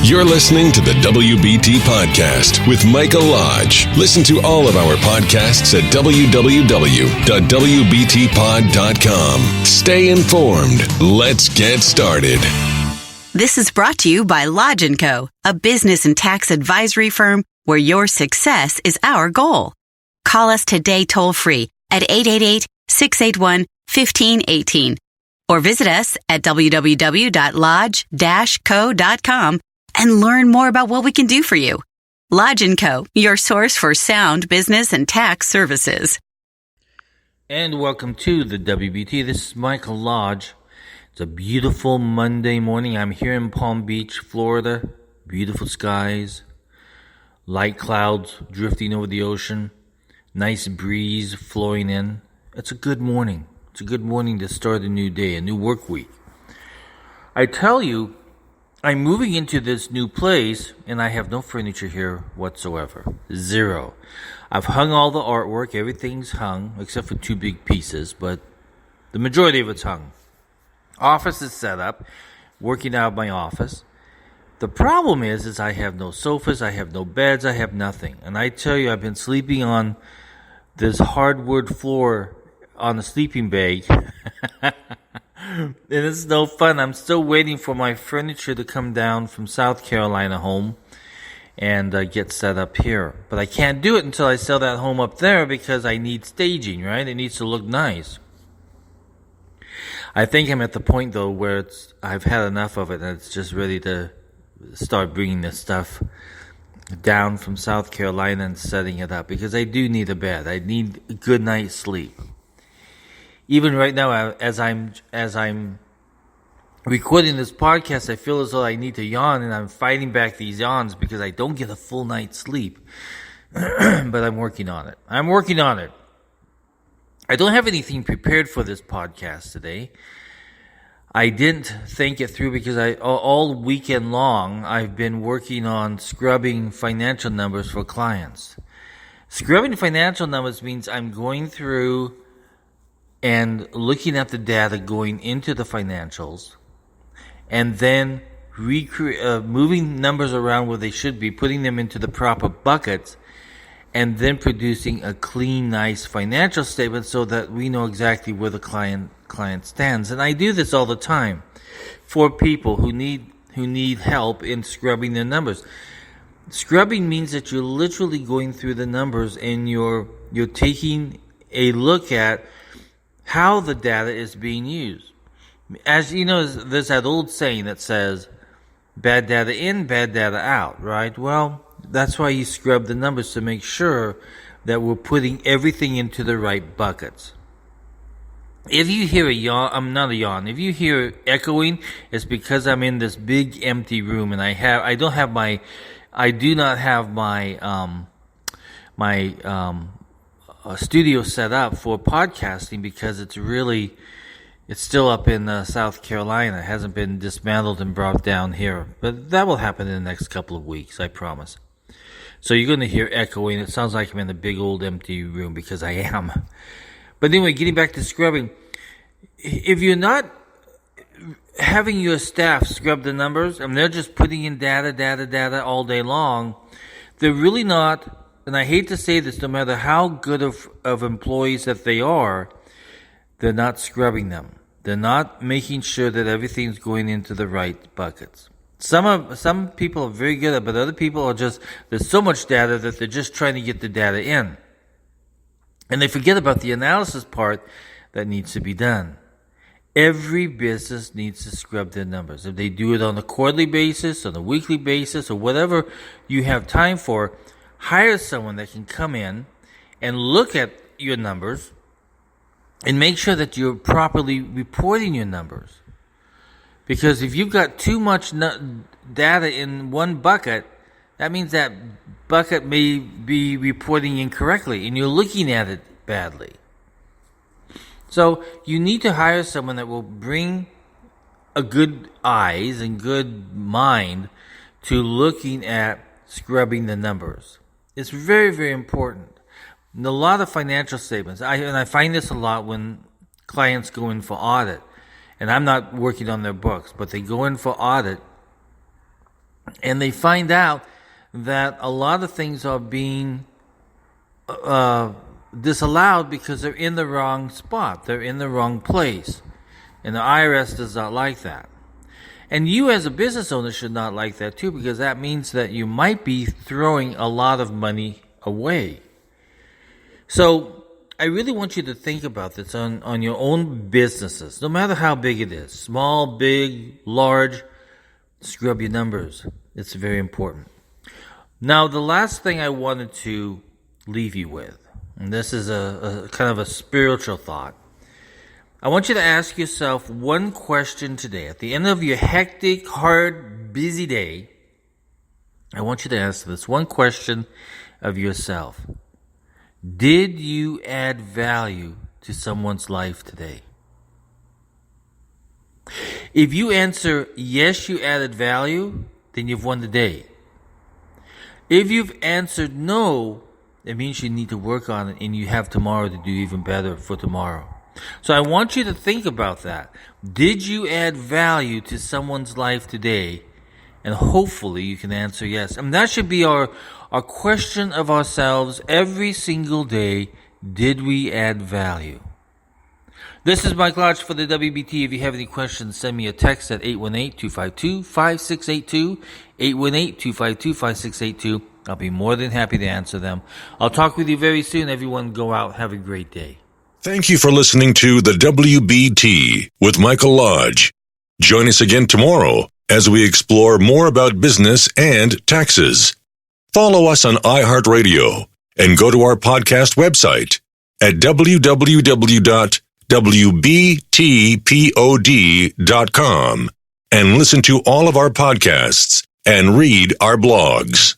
You're listening to the WBT Podcast with Michael Lodge. Listen to all of our podcasts at www.wbtpod.com. Stay informed. Let's get started. This is brought to you by Lodge & Co., a business and tax advisory firm where your success is our goal. Call us today toll-free at 888-681-1518 or visit us at www.lodge-co.com and learn more about what we can do for you. Lodge & Co., your source for sound business and tax services. And welcome to the WBT. This is Michael Lodge. It's a beautiful Monday morning. I'm here in Palm Beach, Florida. Beautiful skies, light clouds drifting over the ocean, nice breeze flowing in. It's a good morning. It's a good morning to start a new day, a new work week. I tell you, I'm moving into this new place, and I have no furniture here whatsoever. Zero. I've hung all the artwork. Everything's hung, except for two big pieces, but the majority of it's hung. Office is set up, working out of my office. The problem is I have no sofas, I have no beds, I have nothing. And I tell you, I've been sleeping on this hardwood floor on the sleeping bag. And it's no fun. I'm still waiting for my furniture to come down from South Carolina home and get set up here. But I can't do it until I sell that home up there because I need staging, right? It needs to look nice. I think I'm at the point, though, where I've had enough of it and it's just ready to start bringing this stuff down from South Carolina and setting it up because I do need a bed. I need a good night's sleep. Even right now, as I'm recording this podcast, I feel as though I need to yawn, and I'm fighting back these yawns because I don't get a full night's sleep. But I'm working on it. I don't have anything prepared for this podcast today. I didn't think it through because all weekend long, I've been working on scrubbing financial numbers for clients. Scrubbing financial numbers means I'm going through and looking at the data going into the financials and then moving numbers around where they should be, putting them into the proper buckets, and then producing a clean, nice financial statement so that we know exactly where the client stands. And I do this all the time for people who need help in scrubbing their numbers. Scrubbing means that you're literally going through the numbers and you're taking a look at how the data is being used. As you know, there's that old saying that says, bad data in, bad data out, right? Well, that's why you scrub the numbers to make sure that we're putting everything into the right buckets. If you hear a yawn, not a yawn. If you hear echoing, it's because I'm in this big empty room and I do not have my studio set up for podcasting because it's still up in South Carolina. It hasn't been dismantled and brought down here. But that will happen in the next couple of weeks, I promise. So you're going to hear echoing. It sounds like I'm in a big old empty room because I am. But anyway, getting back to scrubbing. If you're not having your staff scrub the numbers and they're just putting in data all day long, they're really not, and I hate to say this, no matter how good of employees that they are, they're not scrubbing them. They're not making sure that everything's going into the right buckets. Some people are very good at it, but other people are there's so much data that they're just trying to get the data in. And they forget about the analysis part that needs to be done. Every business needs to scrub their numbers. If they do it on a quarterly basis, on a weekly basis, or whatever you have time for, hire someone that can come in and look at your numbers and make sure that you're properly reporting your numbers. Because if you've got too much data in one bucket, that means that bucket may be reporting incorrectly and you're looking at it badly. So you need to hire someone that will bring a good eyes and good mind to looking at scrubbing the numbers. It's very, very important. In a lot of financial statements, I find this a lot when clients go in for audit, and I'm not working on their books, but they go in for audit, And they find out that a lot of things are being disallowed because they're in the wrong spot. They're in the wrong place. And the IRS does not like that. And you as a business owner should not like that too, because that means that you might be throwing a lot of money away. So I really want you to think about this on your own businesses, no matter how big it is. Small, big, large, scrub your numbers. It's very important. Now, the last thing I wanted to leave you with, and this is a kind of a spiritual thought. I want you to ask yourself one question today. At the end of your hectic, hard, busy day, I want you to ask this one question of yourself. Did you add value to someone's life today? If you answer yes, you added value, then you've won the day. If you've answered no, it means you need to work on it and you have tomorrow to do even better for tomorrow. So I want you to think about that. Did you add value to someone's life today? And hopefully you can answer yes. And that should be our question of ourselves every single day. Did we add value? This is Mike Lodge for the WBT. If you have any questions, send me a text at 818-252-5682, 818-252-5682. I'll be more than happy to answer them. I'll talk with you very soon. Everyone go out. Have a great day. Thank you for listening to the WBT with Michael Lodge. Join us again tomorrow as we explore more about business and taxes. Follow us on iHeartRadio and go to our podcast website at www.wbtpod.com and listen to all of our podcasts and read our blogs.